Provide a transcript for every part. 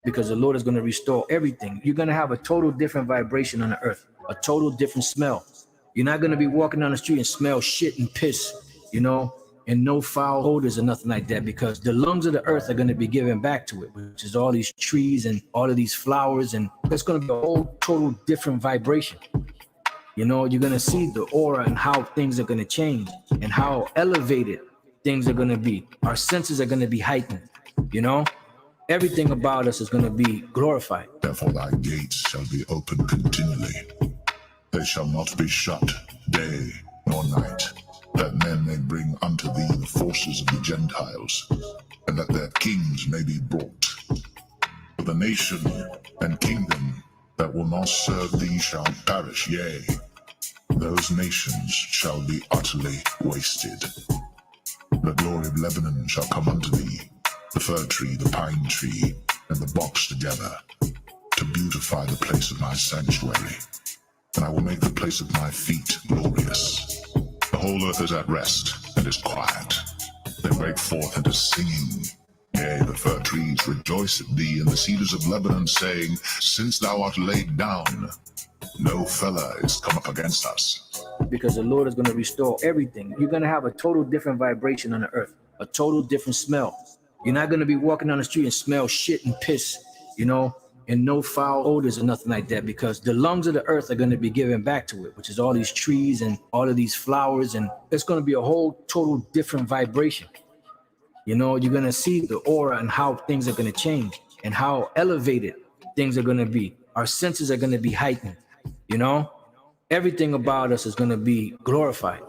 because the Lord is going to restore everything. You're going to have a total different vibration on the earth, a total different smell. You're not going to be walking down the street and smell shit and piss, you know, and no foul odors or nothing like that, because the lungs of the earth are going to be given back to it, which is all these trees and all of these flowers. And it's going to be a whole total different vibration. You know, you're going to see the aura and how things are going to change and how elevated things are going to be. Our senses are going to be heightened, you know? Everything about us is going to be glorified. Therefore thy gates shall be open continually. They shall not be shut day nor night, that men may bring unto thee the forces of the Gentiles, and that their kings may be brought. For the nation and kingdom that will not serve thee shall perish, yea, those nations shall be utterly wasted. The glory of Lebanon shall come unto thee, the fir tree, the pine tree, and the box together, to beautify the place of my sanctuary. And I will make the place of my feet glorious. The whole earth is at rest and is quiet. They break forth into singing. Yea, the fir trees rejoice at thee, and the cedars of Lebanon, saying, since thou art laid down, no fellow is come up against us. Because the Lord is going to restore everything. You're going to have a total different vibration on the earth, a total different smell. You're not going to be walking down the street and smell shit and piss, you know, and no foul odors or nothing like that, because the lungs of the earth are going to be given back to it, which is all these trees and all of these flowers. And it's going to be a whole total different vibration. You know, you're going to see the aura and how things are going to change and how elevated things are going to be. Our senses are going to be heightened, you know? Everything about us is going to be glorified.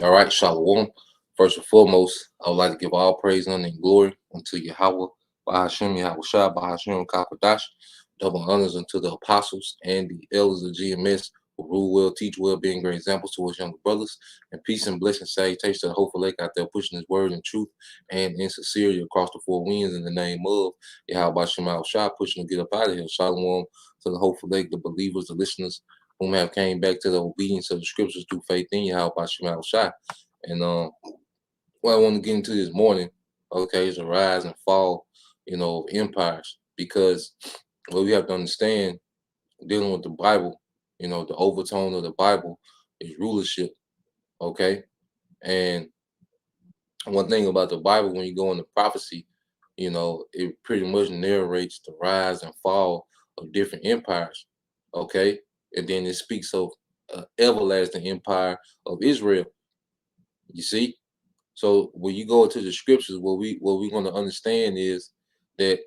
All right, Shalom. First and foremost, I would like to give all praise, honor, and glory unto Yahweh, Bahashem, Yahweh Shah, Bahashem, Kakadash. Double honors unto the apostles and the elders of GMS who rule well, teach well, being great examples to us younger brothers. And peace and blessing, salutation to the hopeful lake out there pushing his word in truth and in sincerity across the four winds in the name of Yahweh Bahashem, Yahweh Shah, pushing to get up out of here. Shalom to the hopeful lake, the believers, the listeners, whom have came back to the obedience of the scriptures through faith in Yahweh Shema Shai. And what I want to get into this morning, okay, is the rise and fall, you know, of empires. Because what we have to understand, dealing with the Bible, you know, the overtone of the Bible is rulership, okay? And one thing about the Bible, when you go into prophecy, you know, it pretty much narrates the rise and fall of different empires, okay? And then it speaks of everlasting empire of Israel. You see, so when you go into the scriptures, what we're going to understand is that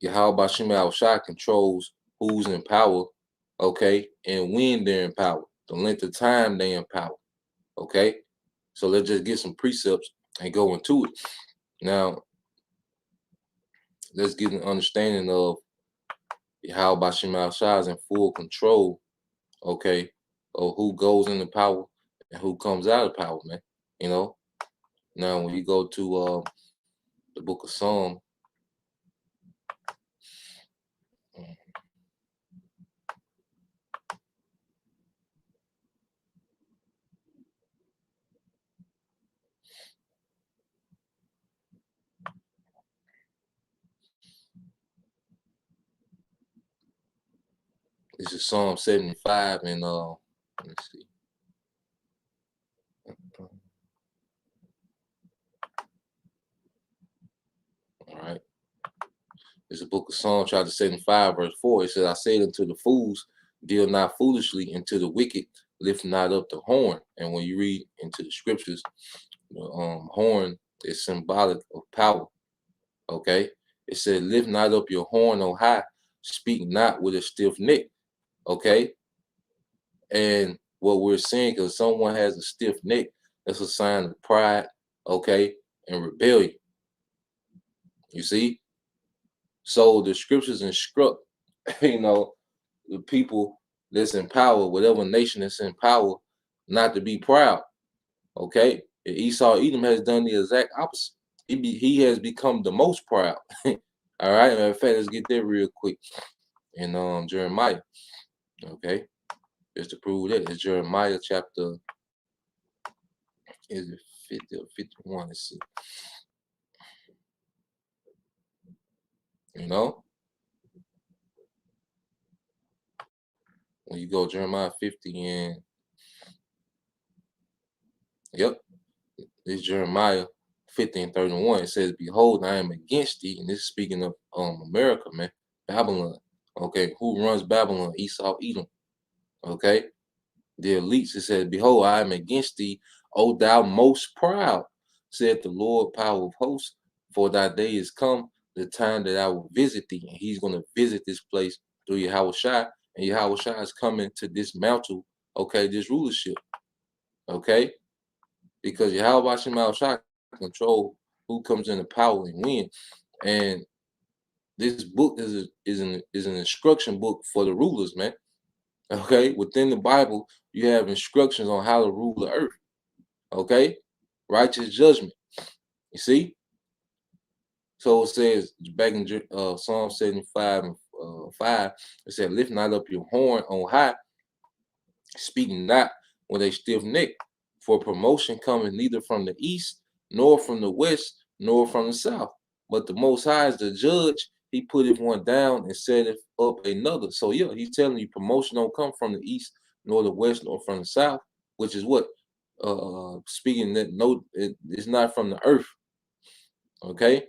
Yahweh Bashim Al Shai controls who's in power, okay, and when they're in power, the length of time they're in power, okay. So let's just get some precepts and go into it. Now, let's get an understanding of how Bashim Al Shai is in full control, okay, of who goes into power and who comes out of power, man. You know. Now, when you go to the book of Psalm, this is Psalm 75, and let me see. All right. It's the book of Psalms, chapter 75, verse 4. It says, I said unto the fools, deal not foolishly, and to the wicked, lift not up the horn. And when you read into the scriptures, the horn is symbolic of power. Okay. It said, lift not up your horn on high, speak not with a stiff neck. Okay. And what we're seeing, because someone has a stiff neck, that's a sign of pride, okay, and rebellion. You see? So the scriptures instruct, the people that's in power, whatever nation that's in power, not to be proud. Okay. And Esau Edom has done the exact opposite. He has become the most proud. All right. Matter of fact, let's get there real quick. In Jeremiah. Okay. Just to prove that, it's Jeremiah chapter, is it 50 or 51? Let's see. When you go Jeremiah 50 and it's Jeremiah 50 and 31. It says, behold, I am against thee. And this is speaking of America, man. Babylon. Okay. Who runs Babylon? Esau Edom. Okay. The elites, it says, behold, I am against thee, O thou most proud, said the Lord, power of hosts, for thy day is come, the time that I will visit thee. And he's going to visit this place through Yahushua. And Yahushua is coming to dismantle, okay, this rulership. Okay. Because Yahushua control who comes into power and when. And this book is an instruction book for the rulers, man. Okay, within the Bible, you have instructions on how to rule the earth. Okay, righteous judgment. You see? So it says back in Psalm 75 and 5, it said, lift not up your horn on high, speaking not with a stiff neck, for promotion cometh neither from the east, nor from the west, nor from the south. But the Most High is the judge. He putteth one down and setteth up another. So yeah, he's telling you promotion don't come from the east, nor the west, nor from the south, which is what speaking that it's not from the earth. Okay,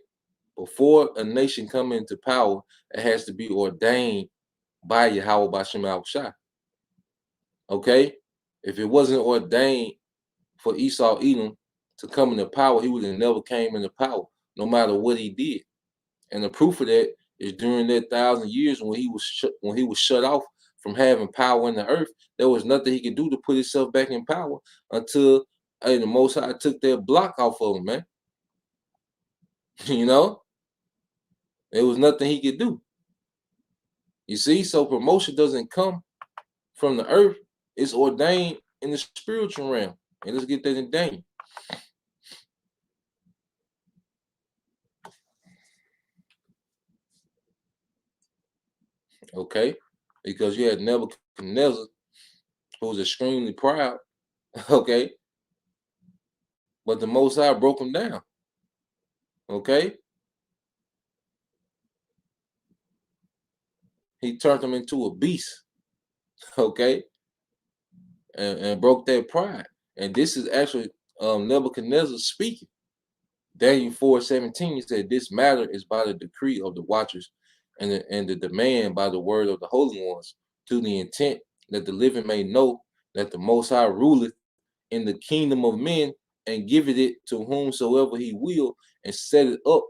before a nation come into power, it has to be ordained by Yahweh Bashem Al-Shai. Okay, if it wasn't ordained for Esau Edom to come into power, he would have never came into power, no matter what he did. And the proof of that is during that 1,000 years when he was shut off from having power in the earth, there was nothing he could do to put himself back in power until the Most High took that block off of him, man. There was nothing he could do. You see, so promotion doesn't come from the earth; it's ordained in the spiritual realm. And let's get that in Daniel. Okay, because you had Nebuchadnezzar, who was extremely proud. Okay, but the Most High broke him down. Okay, he turned him into a beast. Okay, and broke that pride. And this is actually Nebuchadnezzar speaking. Daniel 4:17, he said, this matter is by the decree of the watchers and the demand by the word of the holy ones, to the intent that the living may know that the Most High ruleth in the kingdom of men and giveth it to whomsoever he will, and set it up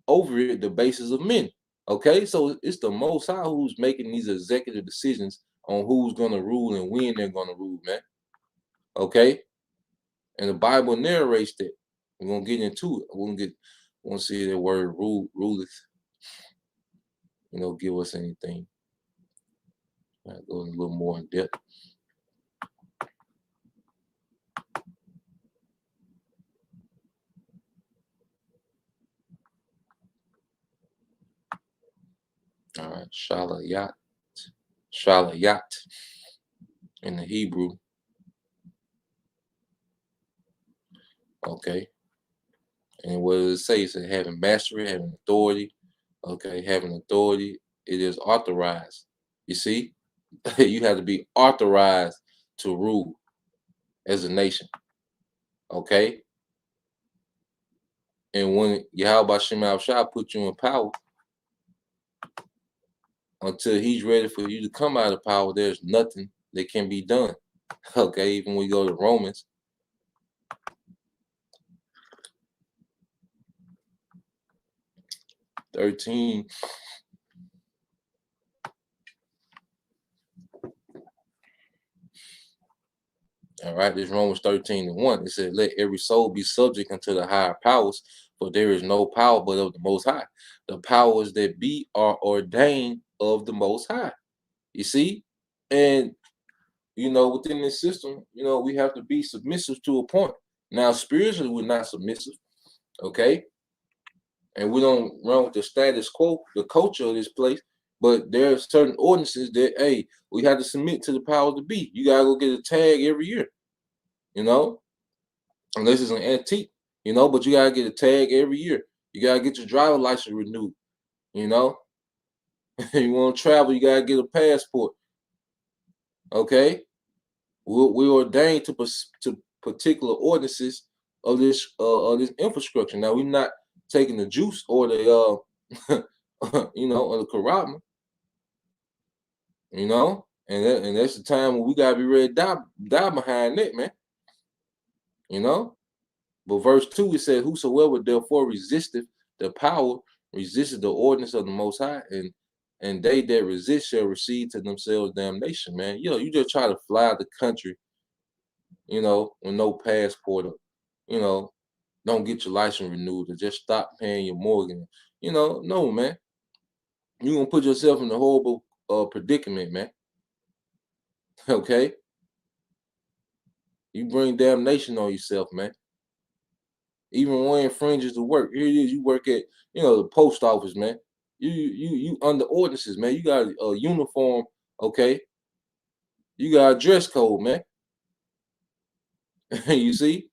over it the basis of men. Okay, so it's the Most High who's making these executive decisions on who's going to rule and when they're going to rule, man. Okay, and the Bible narrates that. We're going to get into it. We're going to see the word ruleth, give us anything. I'll go a little more in depth. All right, Shalayat in the Hebrew. Okay. And what does it say? It says having mastery, having authority. Okay, having authority, it is authorized. You see, you have to be authorized to rule as a nation. Okay. And when Yahweh Shem Shai put you in power, until he's ready for you to come out of power, there's nothing that can be done. Okay, even when we go to Romans 13. All right, this Romans 13:1. It says, let every soul be subject unto the higher powers, for there is no power but of the Most High. The powers that be are ordained of the Most High. You see? And, within this system, we have to be submissive to a point. Now, spiritually, we're not submissive, okay? And we don't run with the status quo, the culture of this place. But there are certain ordinances that, hey, we have to submit to the powers to be. You got to go get a tag every year, unless it's an antique, but you got to get a tag every year. You got to get your driver license renewed, you want to travel, you got to get a passport, okay? We're ordained to particular ordinances of this infrastructure. Now, we're not taking the juice or the, or the karama, and that's the time when we got to be ready to die behind that, man, But verse 2, it says, whosoever therefore resisteth the power, resisteth the ordinance of the Most High, and they that resist shall receive to themselves damnation, man. You just try to fly the country, with no passport, don't get your license renewed, or just stop paying your mortgage. No, man. You're going to put yourself in a horrible predicament, man. Okay? You bring damnation on yourself, man. Even when infringes the work. Here it is, you work at, the post office, man. You under ordinances, man. You got a uniform, okay? You got a dress code, man. You see?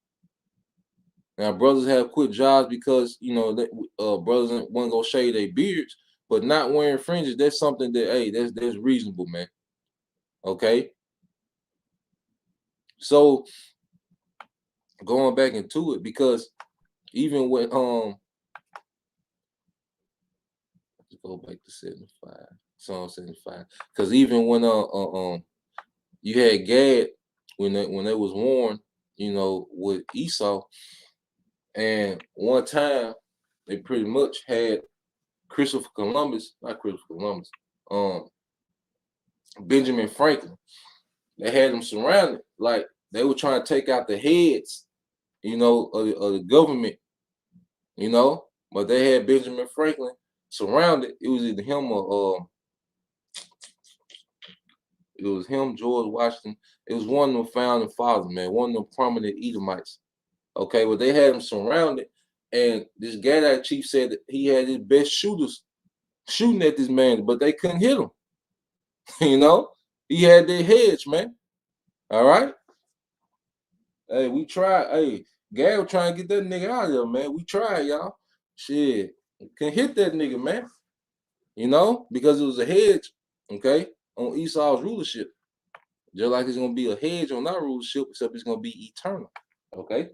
Now, brothers have quit jobs because, brothers want to go shave their beards, but not wearing fringes, that's something that, hey, that's reasonable, man. Okay? So, going back into it, because even when, let's go back to 75, Psalm 75, because even when, you had Gad, when they was warned, with Esau, and one time they pretty much had Benjamin Franklin. They had them surrounded, like they were trying to take out the heads, of the government, but they had Benjamin Franklin surrounded. It was either him or it was him, George Washington. It was one of the founding fathers, man, one of the prominent Edomites. Okay, well, they had him surrounded, and this Gadite chief said that he had his best shooters shooting at this man, but they couldn't hit him. He had their heads, man. All right. Hey, we tried. Hey, Gad was trying to get that nigga out of there, man. We tried, y'all. Shit, couldn't hit that nigga, man. Because it was a hedge, okay, on Esau's rulership. Just like it's gonna be a hedge on our rulership, except it's gonna be eternal. Okay.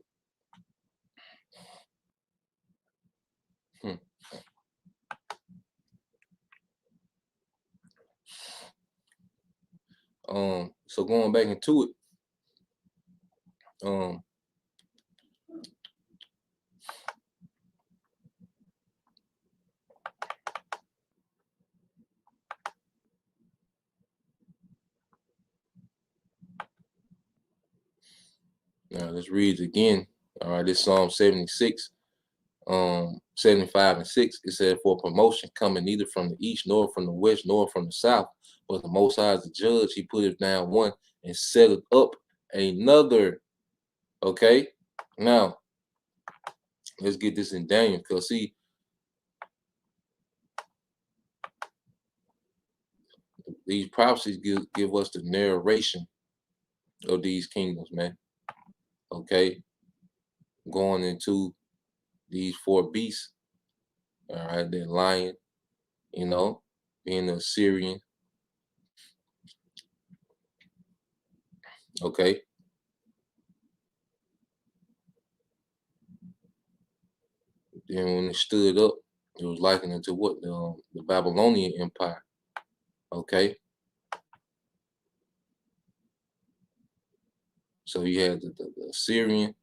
So going back into it, now let's read it again. All right, this Psalm 76, 75 and 6. It said, for promotion coming neither from the east, nor from the west, nor from the south, but the Most High is the judge. He put it down one and set it up another. Okay, now let's get this in Daniel, because see, these prophecies give us the narration of these kingdoms, man. Okay, going into these four beasts. All right, that lion, being the Assyrian. Okay. Then when it stood up, it was likened to what? The Babylonian Empire. Okay. So you had the Assyrian,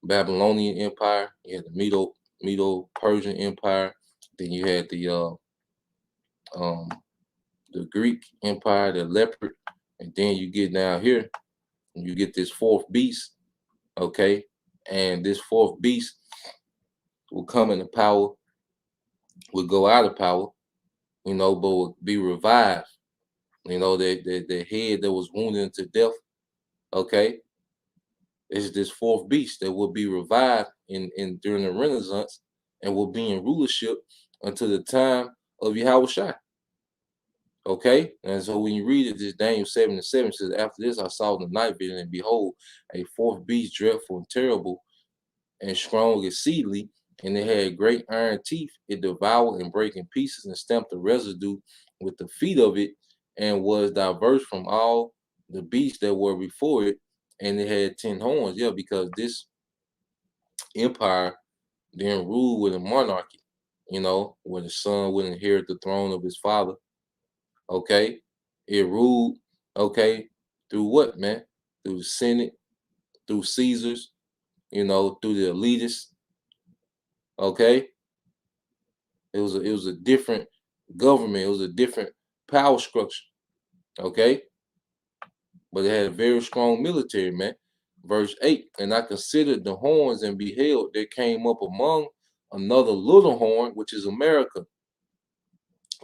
Babylonian Empire. You had the Medo-Persian Empire. Then you had the Greek Empire, the leopard, and then you get down here, and you get this fourth beast. Okay, and this fourth beast will come into power, will go out of power, but will be revived. The head that was wounded to death. Okay, it's this fourth beast that will be revived in during the Renaissance and will be in rulership until the time of Yahushua. Okay, and so when you read it, this Daniel 7:7 says, "After this I saw the night vision, and behold, a fourth beast, dreadful and terrible, and strong exceedingly, and it had great iron teeth. It devoured and brake in pieces, and stamped the residue with the feet of it, and was diverse from all the beasts that were before it, and it had 10 horns." Yeah, because this empire then ruled with a monarchy, where the son would inherit the throne of his father. Okay, it ruled, okay, through what, man? Through the Senate, through Caesars, through the elitists. Okay, it was a different government. It was a different power structure. Okay, but it had a very strong military, man. Verse 8, "And I considered the horns, and beheld there came up among another little horn, which is America,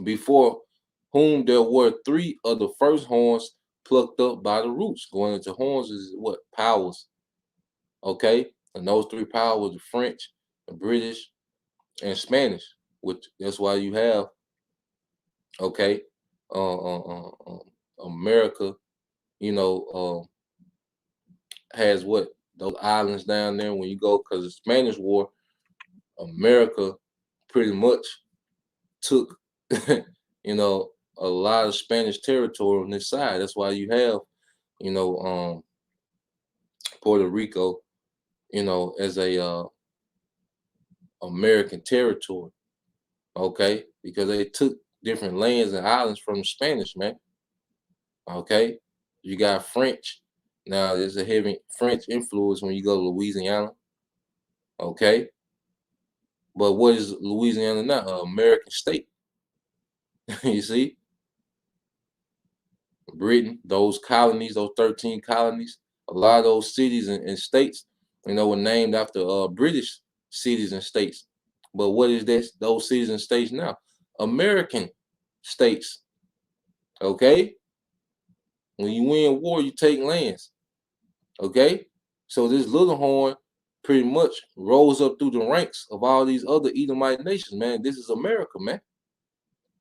before whom there were 3 of the first horns plucked up by the roots." Going into horns is what? Powers. Okay, and those 3 powers were the French, the British, and Spanish, which that's why you have, okay, America, has what? Those islands down there when you go, because the Spanish War, America pretty much took, a lot of Spanish territory on this side. That's why you have, Puerto Rico, as a American territory. Okay, because they took different lands and islands from the Spanish, man. Okay, you got French. Now there's a heavy French influence when you go to Louisiana. Okay, but what is Louisiana now? An American state. You see, Britain, those colonies, those 13 colonies, a lot of those cities and states, were named after British cities and states. But what is this? Those cities and states now? American states. Okay, when you win war, you take lands. Okay, so this little horn pretty much rolls up through the ranks of all these other Edomite nations, man. This is America, man.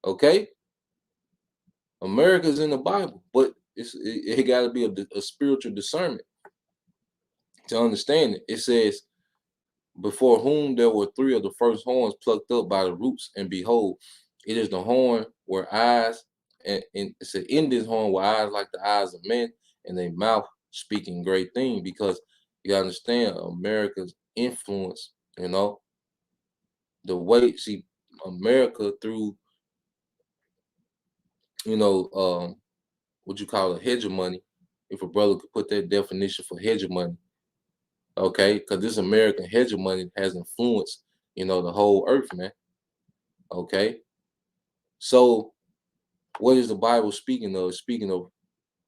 Okay, America's in the Bible, but it got to be a spiritual discernment to understand it. It says, "Before whom there were 3 of the first horns plucked up by the roots, and behold, it is the horn where eyes, and it said, in this horn were eyes like the eyes of men, and a mouth speaking great things." Because you understand America's influence, the way, see, America through, what you call it, hegemony, if a brother could put that definition for hegemony. Okay, because this American hegemony has influenced, the whole earth, man. Okay, so what is the Bible speaking of? Speaking of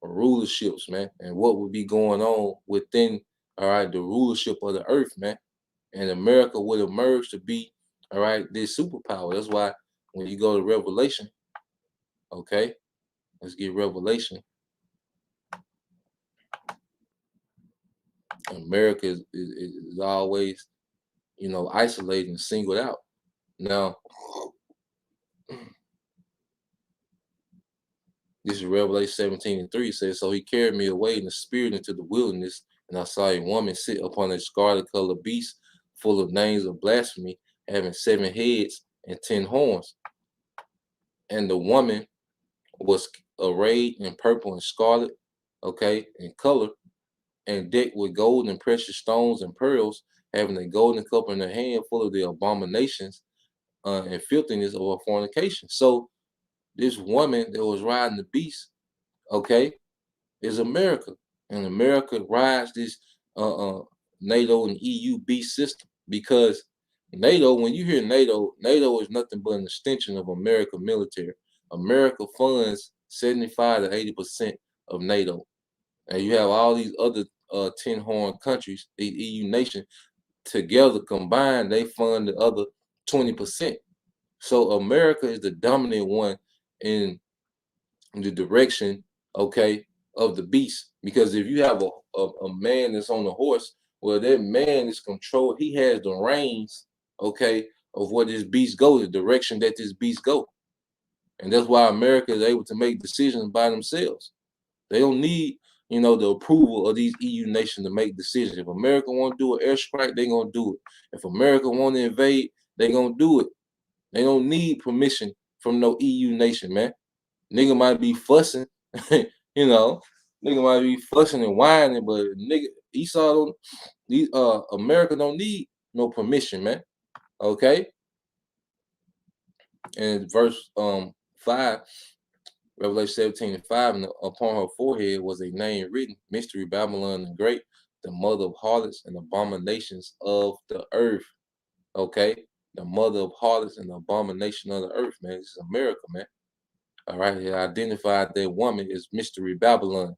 rulerships, man, and what would be going on within, all right, the rulership of the earth, man. And America would emerge to be, all right, this superpower. That's why when you go to Revelation, okay, let's get Revelation. America is always, isolated and singled out. Now, this is Revelation 17:3. It says, "So he carried me away in the spirit into the wilderness, and I saw a woman sit upon a scarlet colored beast, full of names of blasphemy, having 7 heads and 10 horns. And the woman was arrayed in purple and scarlet, okay, in color, and decked with gold and precious stones and pearls, having a golden cup in their hand full of the abominations and filthiness of a fornication. So this woman that was riding the beast, okay, is America. And America rides this NATO and EU beast system, because NATO, when you hear NATO, NATO is nothing but an extension of America military. America funds 75 to 80% of NATO. And you have all these other 10 horn countries, the EU nation, together combined, they fund the other 20%. So America is the dominant one in the direction, okay, of the beast. Because if you have a man that's on the horse, well, that man is controlled. He has the reins, okay, of where this beast goes, the direction that this beast go. And that's why America is able to make decisions by themselves. They don't need, you know, the approval of these EU nations to make decisions. If America want to do an airstrike, they're going to do it. If America want to invade, they're going to do it. They don't need permission from no EU nation, man. Nigga might be fussing, you know, nigga might be fussing and whining, but nigga, Esau don't, these America don't need no permission, man. Okay. And verse 5, Revelation 17:5, and upon her forehead was a name written, Mystery Babylon the Great, the mother of harlots and abominations of the earth. Okay, the mother of harlots and abomination of the earth, man. This is America, man. All right, he identified that woman as Mystery Babylon,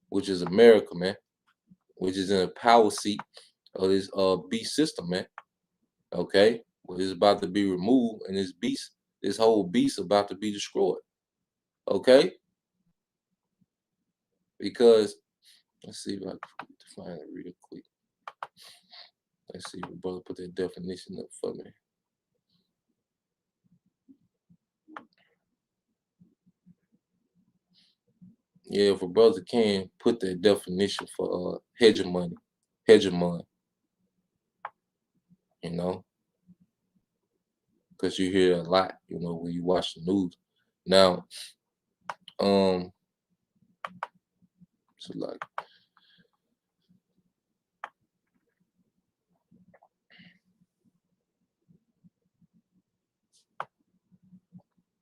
which is America, man, which is in a power seat of this beast system, man. Okay, well, it's about to be removed, and this beast, this whole beast, about to be destroyed. Okay, because let's see if I can find it real quick. Let's see if the brother put that definition up for me. Yeah, if a brother can put that definition for hegemony, you know, because you hear a lot, you know, when you watch the news. Now, so like,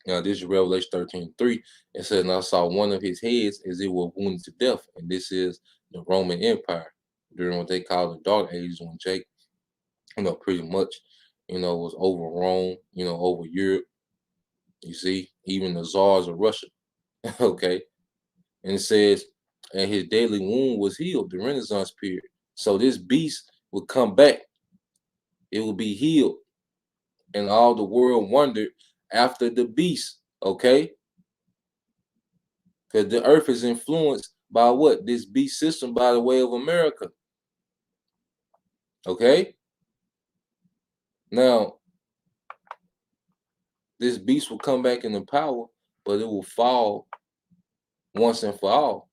now this is Revelation 13:3. It says, and I saw one of his heads as it were wounded to death. And this is the Roman Empire during what they call the Dark Ages, when Jake, you know, pretty much, you know, was over Rome, you know, over Europe. You see, even the czars of Russia. Okay. And it says, and his deadly wound was healed, the Renaissance period. So this beast would come back. It will be healed. And all the world wondered after the beast, okay? Because the earth is influenced by what? This beast system by the way of America. Okay? Now, this beast will come back into power, but it will fall once and for all.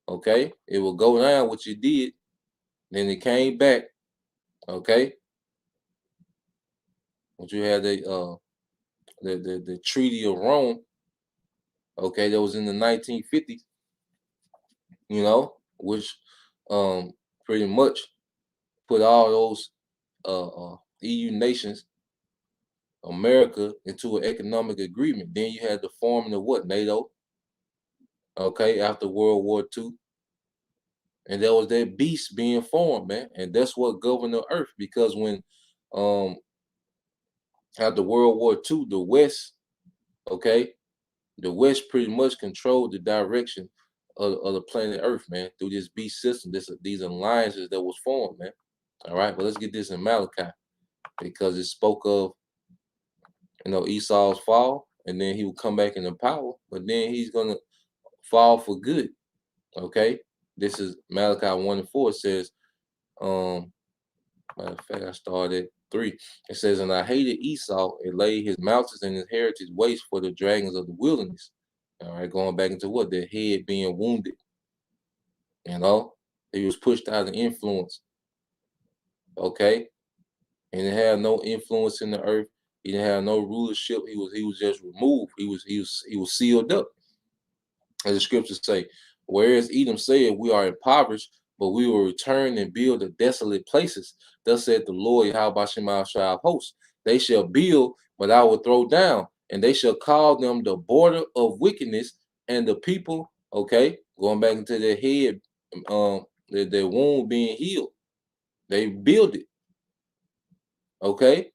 Okay? It will go down what you did, then it came back. Okay? Once you had the Treaty of Rome, okay, that was in the 1950s, you know, which pretty much put all those EU nations, America, into an economic agreement. Then you had the forming of what? NATO. Okay, after World War II. And there was that beast being formed, man. And that's what governed the earth. Because when after World War II, the West, okay, the West pretty much controlled the direction of the planet Earth, man, through this beast system, these alliances that was formed, man. All right, but let's get this in Malachi, because it spoke of, you know, Esau's fall, and then he will come back into power, but then he's gonna fall for good. Okay, this is Malachi 1:4. It says, matter of fact, I started at 3. It says, and I hated Esau and laid his mountains and his heritage waste for the dragons of the wilderness. All right, going back into what? Their head being wounded. You know, he was pushed out of influence. Okay, and he had no influence in the earth. He didn't have no rulership. He was just removed. He was sealed up. As the scriptures say, whereas Edom said, we are impoverished, but we will return and build the desolate places. thus said the Lord, Yahweh Shema Shah of hosts. They shall build, but I will throw down, and they shall call them the border of wickedness, and the people, okay, going back into their head, their wound being healed. They build it, okay?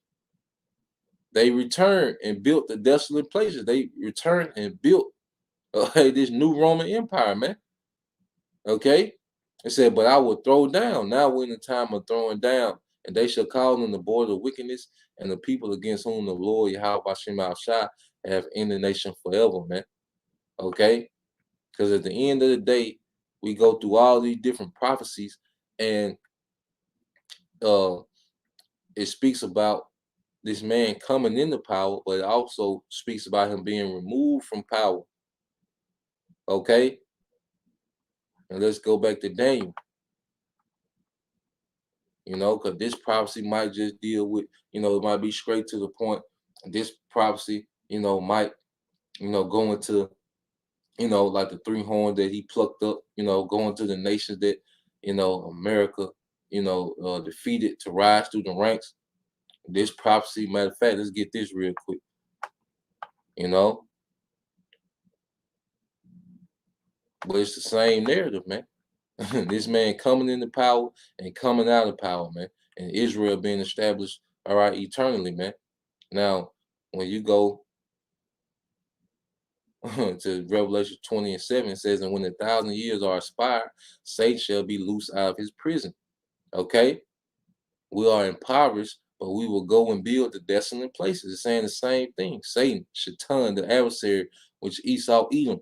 They returned and built the desolate places. They returned and built this new Roman Empire, man. Okay? It said, but I will throw down. Now we're in the time of throwing down, and they shall call them the border of wickedness, and the people against whom the Lord Yahweh Shema Shah have in the nation forever, man. Okay? Because at the end of the day, we go through all these different prophecies, and it speaks about this man coming into power, but it also speaks about him being removed from power. Okay? And let's go back to Daniel. You know, because this prophecy might just deal with, you know, it might be straight to the point. This prophecy, you know, might, you know, go into, you know, like the three horns that he plucked up, you know, going to the nations that, you know, America, you know, defeated to rise through the ranks. This prophecy, matter of fact, let's get this real quick. You know, but it's the same narrative, man. This man coming into power and coming out of power, man. And Israel being established, all right, eternally, man. Now, when you go to Revelation 20:7, it says, and when 1,000 years are expired, Satan shall be loosed out of his prison. Okay? We are impoverished, but we will go and build the desolate places. It's saying the same thing. Satan, Shaitan, the adversary, which Esau Edom.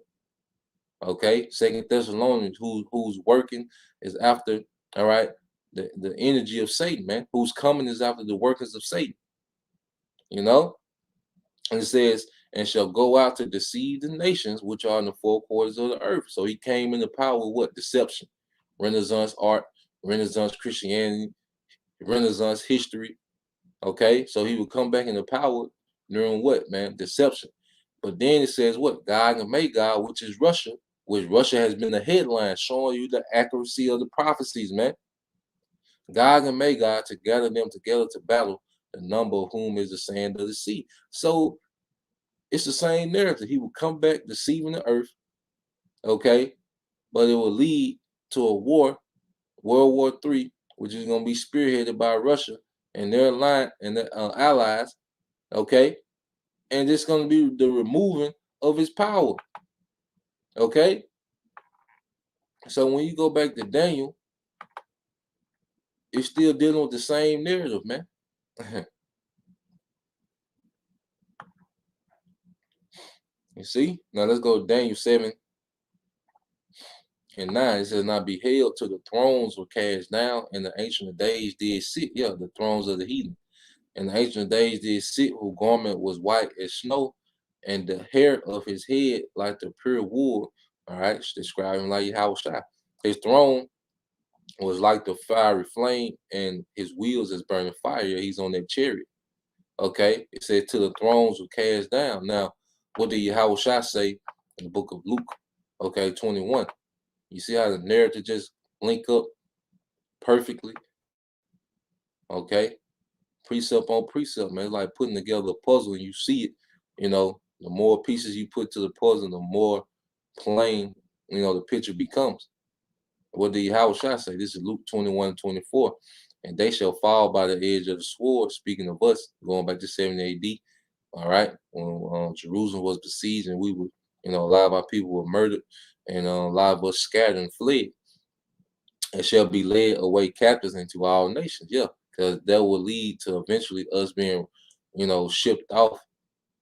Okay, Second Thessalonians, who's working is after, all right, the energy of Satan, man. Who's coming is after the workings of Satan. You know, and it says, and shall go out to deceive the nations which are in the four quarters of the earth. So he came into power with what? Deception, Renaissance art, Renaissance Christianity, Renaissance history. Okay, so he would come back into power during what, man? Deception. But then it says what? Gog and Magog, which is Russia, which Russia has been the headline showing you the accuracy of the prophecies, man. Gog and Magog to gather them together to battle, the number of whom is the sand of the sea. So it's the same narrative. He will come back deceiving the earth, okay? But it will lead to a war, World War III, which is going to be spearheaded by Russia and their allies, okay? And it's going to be the removing of his power, okay? So when you go back to Daniel, it's still dealing with the same narrative, man. You see? Now let's go to Daniel 7:9. It says, now beheld till the thrones were cast down, and the ancient of days did sit. Yeah, the thrones of the heathen. And the ancient of days did sit, whose garment was white as snow, and the hair of his head like the pure wool. All right, describing like Yahweh Shai. His throne was like the fiery flame, and his wheels as burning fire. He's on that chariot. Okay, it said till the thrones were cast down. Now, what did Yahweh Shai say in the book of Luke? Okay, 21. You see how the narrative just link up perfectly? Okay, precept on precept, man. It's like putting together a puzzle and you see it. You know, the more pieces you put to the puzzle, the more plain, you know, the picture becomes. What did Yahweh Shai say? This is Luke 21:24. And they shall fall by the edge of the sword. Speaking of us, going back to 70 AD. All right, when Jerusalem was besieged and we were, you know, a lot of our people were murdered and a lot of us scattered and fled, and shall be led away captives into all nations. Yeah, because that will lead to eventually us being, you know, shipped off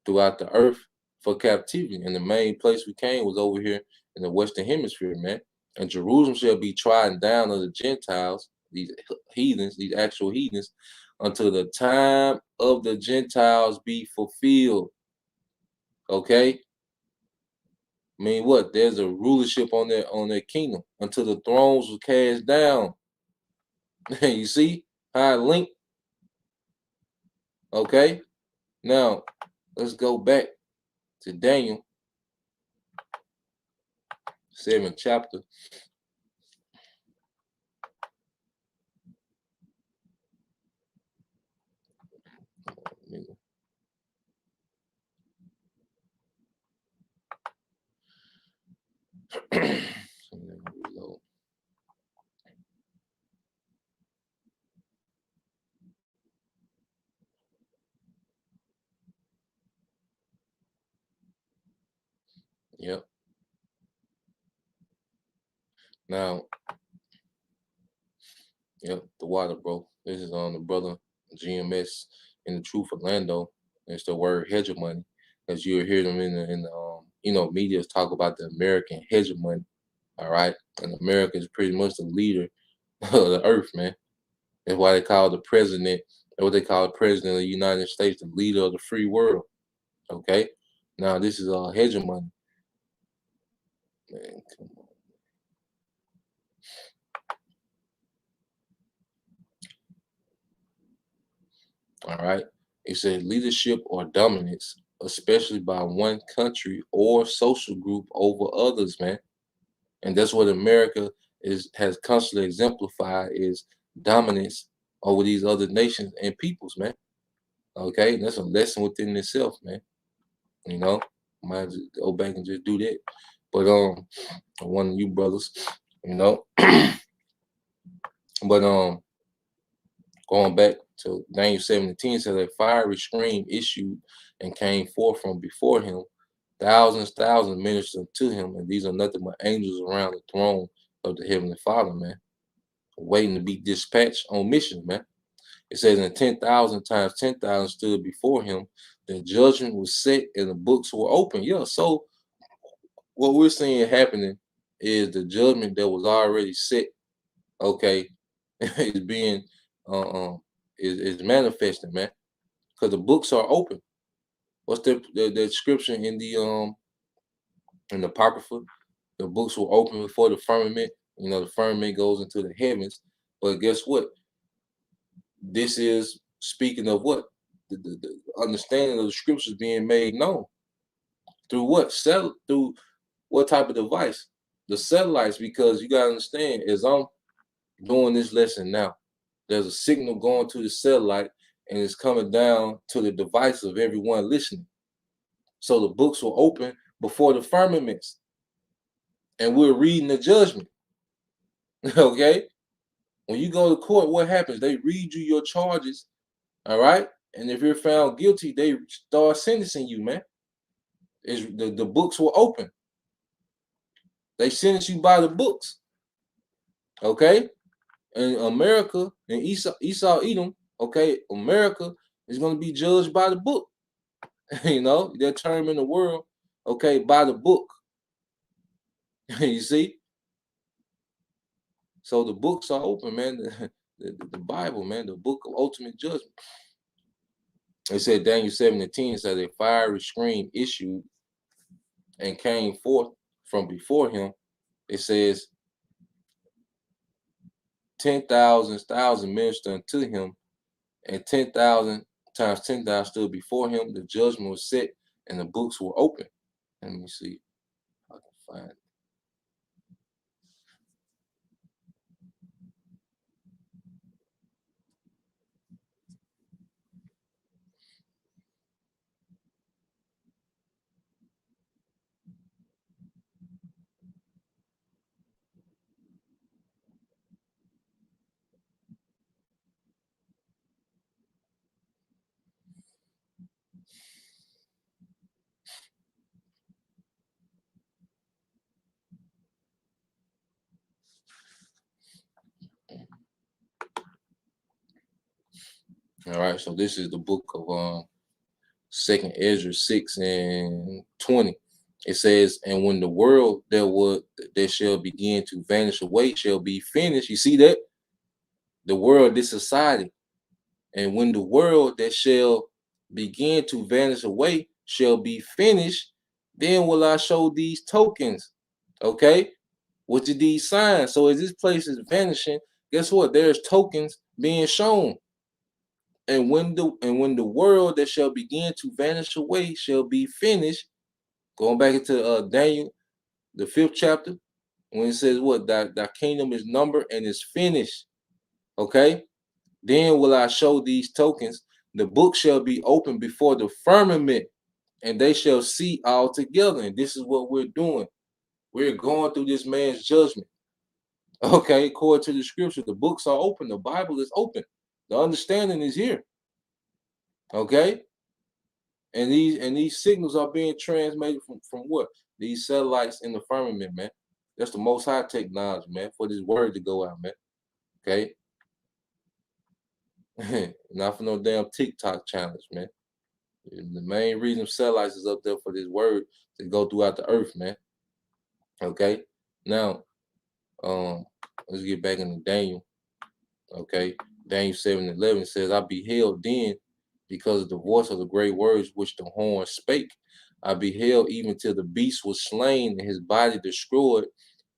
throughout the earth for captivity. And the main place we came was over here in the Western Hemisphere, man. And Jerusalem shall be trodden down of the Gentiles, these heathens, these actual heathens, until the time of the Gentiles be fulfilled. Okay? I mean, what? There's a rulership on their kingdom until the thrones were cast down. You see how it linked? Okay? Now, let's go back to Daniel 7th chapter. Reload. Yep. Now, yep, the water, bro. This is on the brother GMS in the Truth Orlando. It's the word hegemony, as you'll hear them in the media talk about the American hegemony. All right, and America is pretty much the leader of the earth, man. That's why they call the president, or what they call the president of the United States, the leader of the free world. Okay, now this is hegemony. Man, come on. All right. It says leadership or dominance, especially by one country or social group over others, man. And that's what America has constantly exemplified is dominance over these other nations and peoples, man. Okay, and that's a lesson within itself, man. You know, might just go back and just do that. But one of you brothers, you know. But going back to Daniel 7:10 says a fiery scream issued and came forth from before him. Thousands ministered to him, and these are nothing but angels around the throne of the Heavenly Father, man, waiting to be dispatched on mission, man. It says, and 10,000 times 10,000 stood before him. The judgment was set, and the books were open. Yeah, so what we're seeing happening is the judgment that was already set, okay, is being is manifesting, man, because the books are open. What's the description in the Apocrypha? The books were open before the firmament. You know, the firmament goes into the heavens. But guess what? This is speaking of what? The understanding of the scriptures being made known. Through what? Through what type of device? The satellites, because you got to understand, as I'm doing this lesson now, there's a signal going to the satellite and it's coming down to the device of everyone listening. So the books were open before the firmaments. And we're reading the judgment. Okay? When you go to court, what happens? They read you your charges, all right? And if you're found guilty, they start sentencing you, man. The books were open. They sentence you by the books. Okay? And America and Esau Edom, okay, America is going to be judged by the book. You know, their term in the world, okay, by the book. You see? So the books are open, man. The Bible, man, the book of ultimate judgment. It said Daniel 7:10 said a fiery scream issued and came forth from before him. It says 10,000 ministered unto him, and 10,000 times 10,000 stood before him. The judgment was set, and the books were open. Let me see if I can find it. All right, so this is the book of Second Ezra 6:20. It says, and when the world that shall begin to vanish away shall be finished. You see that? The world, this society. And when the world that shall begin to vanish away shall be finished, then will I show these tokens. Okay? Which are these signs? So as this place is vanishing, guess what? There's tokens being shown. And when the world that shall begin to vanish away shall be finished, going back into Daniel, the 5th chapter, when it says what? Thy kingdom is numbered and is finished. Okay? Then will I show these tokens. The book shall be opened before the firmament, and they shall see all together. And this is what we're doing. We're going through this man's judgment. Okay, according to the scripture, the books are open, the Bible is open, the understanding is here. Okay, and these signals are being transmitted from what? These satellites in the firmament, man. That's the most high technology, man, for this word to go out, man. Okay. Not for no damn TikTok challenge, man. The main reason satellites is up there for this word to go throughout the earth, man. Okay. Now, let's get back into Daniel. Okay. Daniel 7:11 says, I beheld then because of the voice of the great words which the horn spake. I beheld even till the beast was slain and his body destroyed,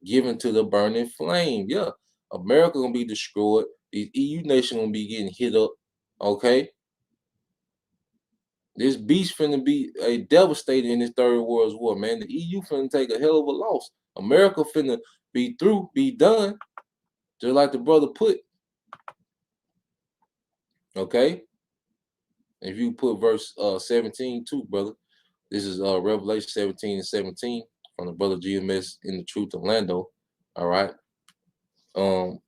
given to the burning flame. Yeah, America gonna be destroyed. The EU nation gonna be getting hit up. Okay, this beast finna be devastated in this third world war, man. The EU finna take a hell of a loss. America finna be through, be done, just like the brother put. Okay, if you put verse 17 too, brother. This is Revelation 17:17 from the brother GMS in the Truth of Lando. All right. And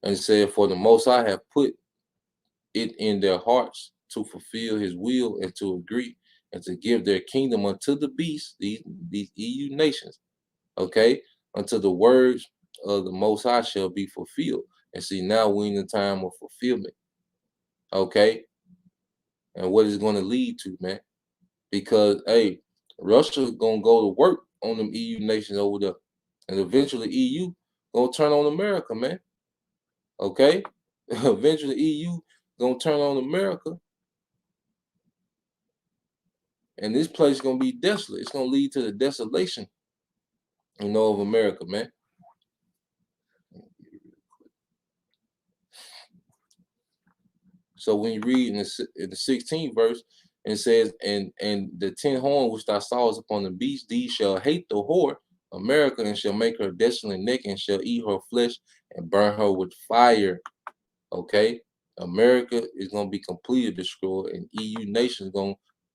it said, for the most I have put it in their hearts to fulfill his will and to agree and to give their kingdom unto the beast, these EU nations, okay, until the words of the Most High shall be fulfilled. And see, now we're in the time of fulfillment, okay, and what is going to lead to, man, because, hey, Russia going to go to work on them EU nations over there, and eventually EU going to turn on America, man, okay, eventually EU going to turn on America. And this place is gonna be desolate. It's gonna lead to the desolation, of America, man. So when you read in the 16th verse, it says, and the 10 horn which thou sawest upon the beast, these shall hate the whore, America, and shall make her desolate naked, and shall eat her flesh and burn her with fire. Okay, America is gonna be completely destroyed, and EU nations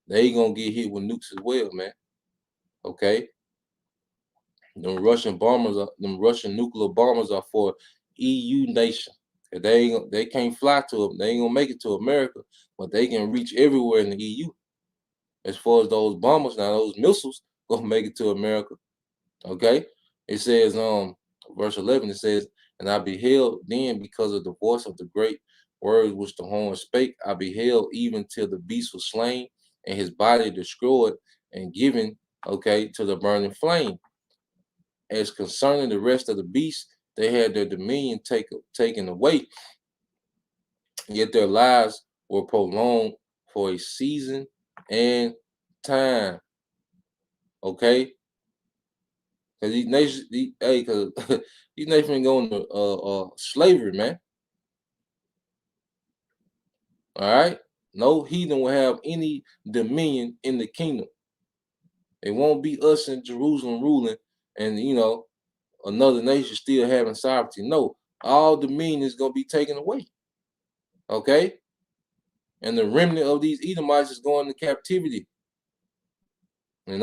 they gonna get hit with nukes as well, man. Okay. Them Russian nuclear bombers are for EU nation. They can't fly to them. They ain't gonna make it to America, but they can reach everywhere in the EU. As far as those bombers, now those missiles gonna make it to America. Okay, it says verse 11. It says, and I beheld then because of the voice of the great words which the horn spake. I beheld even till the beast was slain and his body destroyed and given to the burning flame. As concerning the rest of the beasts, they had their dominion taken away, yet their lives were prolonged for a season and time. Okay, because these nations, these nations going to slavery, man. All right, no heathen will have any dominion in the kingdom. It won't be us in Jerusalem ruling, and another nation still having sovereignty. No, all dominion is going to be taken away. Okay? And the remnant of these Edomites is going to captivity. And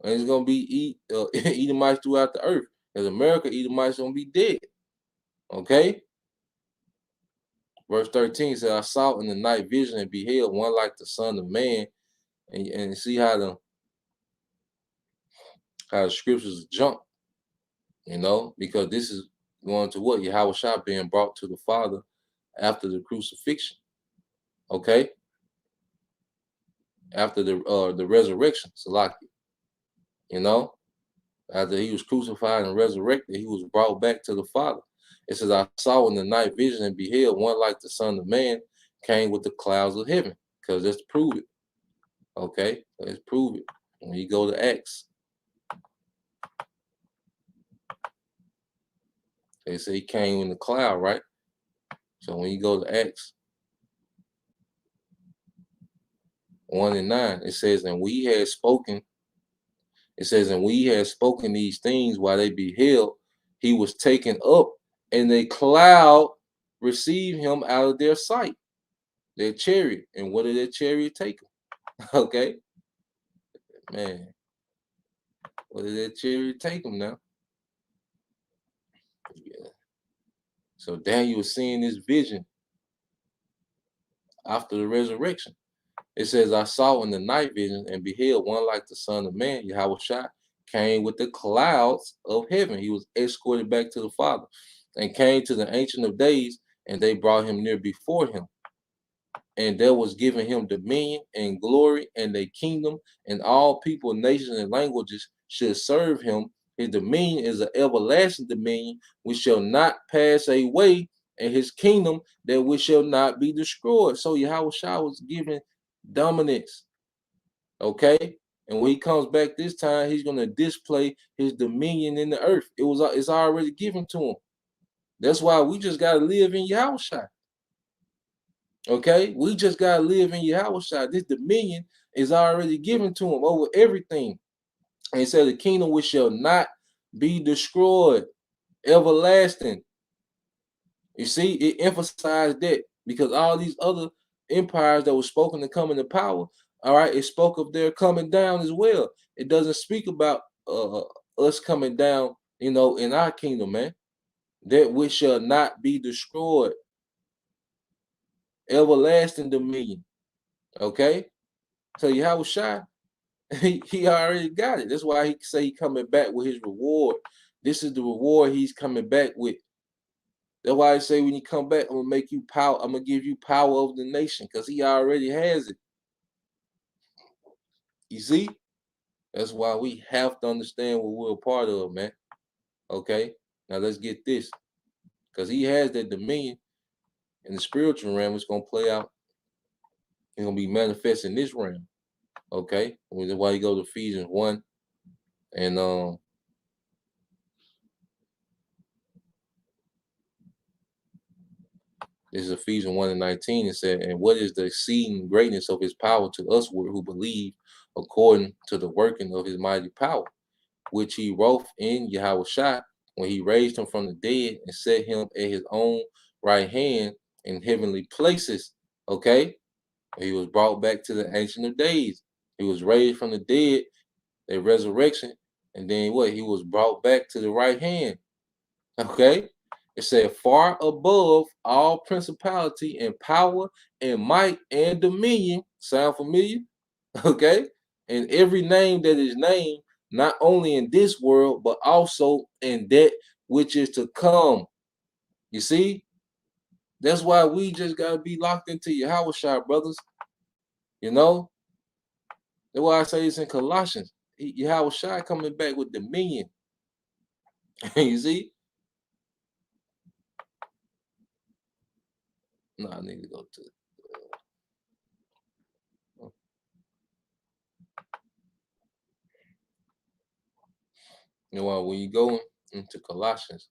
it's going to be Edomites throughout the earth. Because America, Edomites going to be dead. Okay? Verse 13 says, I saw in the night vision and beheld one like the Son of Man. And see how the scriptures jump. Because this is going to what? Yahushua being brought to the Father after the crucifixion. Okay? After the resurrection, Salaki. After he was crucified and resurrected, he was brought back to the Father. It says, I saw in the night vision and beheld one like the Son of Man came with the clouds of heaven. Because let's prove it. Okay? Let's prove it. When you go to Acts, they say he came in the cloud, right? So when you go to Acts 1:9, it says, and we had spoken these things while they beheld, he was taken up, and a cloud received him out of their sight, their chariot. And what did their chariot take him? Okay, man. What did that chariot take him now? Yeah. So Daniel was seeing this vision after the resurrection. It says, I saw in the night vision and beheld one like the Son of Man, Yahushua, came with the clouds of heaven. He was escorted back to the Father and came to the Ancient of Days, and they brought him near before him. And there was given him dominion and glory and a kingdom, and all people, nations, and languages should serve him. His dominion is an everlasting dominion which shall not pass away, and his kingdom that which shall not be destroyed. So Yahushua was given dominance. Okay, and when he comes back this time, he's going to display his dominion in the earth. It's already given to him. That's why we just got to live in Yahushua. Okay, we just got to live in Yahushua. This dominion is already given to him over everything. And he said, the kingdom which shall not be destroyed, everlasting. You see, it emphasized that because all these other empires that were spoken to come into power, all right, it spoke of their coming down as well. It doesn't speak about us coming down, you know, in our kingdom, man. That which shall not be destroyed, everlasting dominion. Okay, so Yahushua, he already got it. That's why he say he coming back with his reward. This is the reward he's coming back with. That's why I say when you come back, I'm gonna make you power. I'm gonna give you power over the nation because he already has it. You see, that's why we have to understand what we're a part of, man. Okay, now let's get this, because he has that dominion in the spiritual realm. It's gonna play out. It's gonna be manifest in this realm. Okay, that's why you go to Ephesians 1 and this is Ephesians 1 and 19. It said, and what is the exceeding greatness of his power to us who believe according to the working of his mighty power, which he wrought in Yahushua when he raised him from the dead and set him at his own right hand in heavenly places. Okay, he was brought back to the Ancient of Days. He was raised from the dead, a resurrection, and then what? He was brought back to the right hand. Okay, it said far above all principality and power and might and dominion. Sound familiar? Okay, and every name that is named, not only in this world, but also in that which is to come. You see, that's why we just gotta be locked into Yahushua, brothers. You know, that's why I say it's in Colossians. Yahushua coming back with dominion. You see? No, I need to go to. You know, when you go into Colossians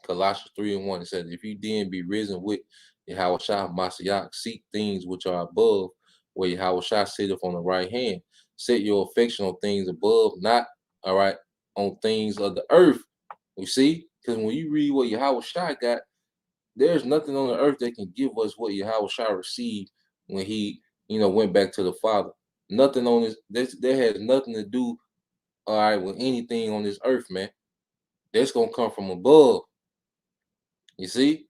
3 and 1, it says, if you then be risen with Yahushua Mashiach, seek things which are above, where Yahushua sitteth on the right hand. Set your affection on things above, not, all right, on things of the earth. You see? Because when you read what Yahushua got, there's nothing on the earth that can give us what Yahushua received when he, you know, went back to the Father. Nothing on this, that has nothing to do, all right, with anything on this earth, man. That's going to come from above. You see?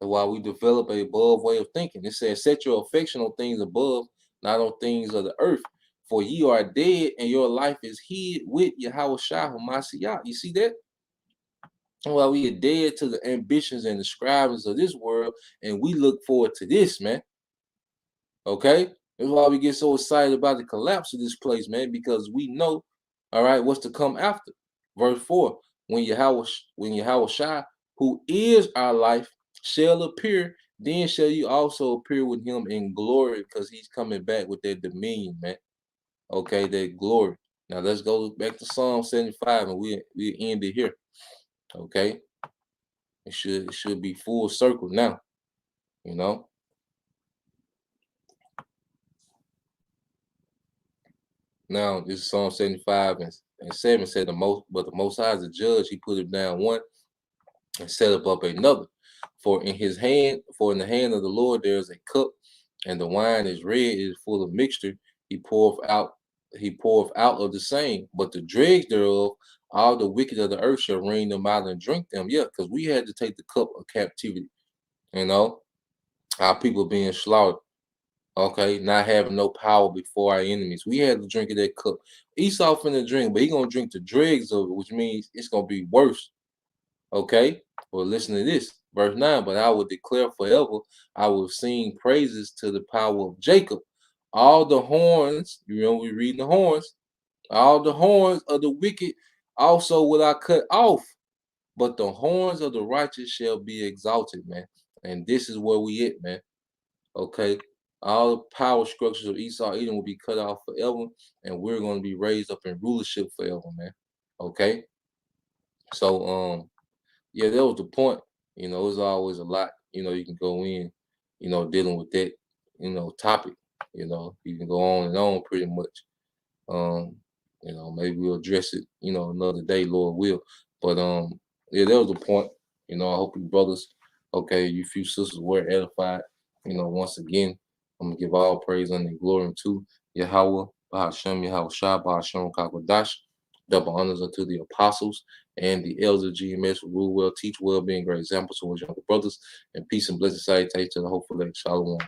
That's why we develop a above way of thinking. It says, set your affection on things above, not on things of the earth. For ye are dead, and your life is hid with Yahushua Mashiach. You see that? While we are dead to the ambitions and the strivings of this world, and we look forward to this, man. Okay? That's why we get so excited about the collapse of this place, man, because we know, all right, what's to come after. Verse 4, when Yahushua, who is our life, shall appear, then shall you also appear with him in glory, because he's coming back with that dominion, man. Okay, that glory. Now let's go back to Psalm 75, and we end it here. Okay, it should be full circle now, you know. Now this is Psalm 75 and 7 said the Most High is the judge. He put him down one and set up another. For in the hand of the Lord there is a cup, and the wine is red, it is full of mixture. He poureth out he poureth out of the same, but the dregs thereof, all the wicked of the earth shall wring them out and drink them. Yeah, because we had to take the cup of captivity. You know, our people being slaughtered. Okay, not having no power before our enemies. We had to drink of that cup. Esau finna drink, but he gonna drink the dregs of it, which means it's gonna be worse. Okay, well, listen to this, verse 9. But I will declare forever, I will sing praises to the power of Jacob. All the horns, you know, we reading the horns, all the horns of the wicked also will I cut off, but the horns of the righteous shall be exalted, man. And this is where we at, man. Okay. All the power structures of Esau Edom will be cut off forever, and we're going to be raised up in rulership forever, man. Okay. So yeah, that was the point. You know, there's always a lot, you know, you can go in, you know, dealing with that, you know, topic. You know, you can go on and on pretty much. You know, maybe we'll address it, you know, another day, Lord will. But yeah, that was the point. You know, I hope you brothers, okay, you few sisters were edified. You know, once again, I'm gonna give all praise and glory to Yahweh, Bahashem, Yahweh Shah, Bahashem Kakwadash, double honors unto the apostles and the elders of GMS who rule well, teach well, being great examples to his younger brothers, and peace and blessed salutation to the hopeful Shalom.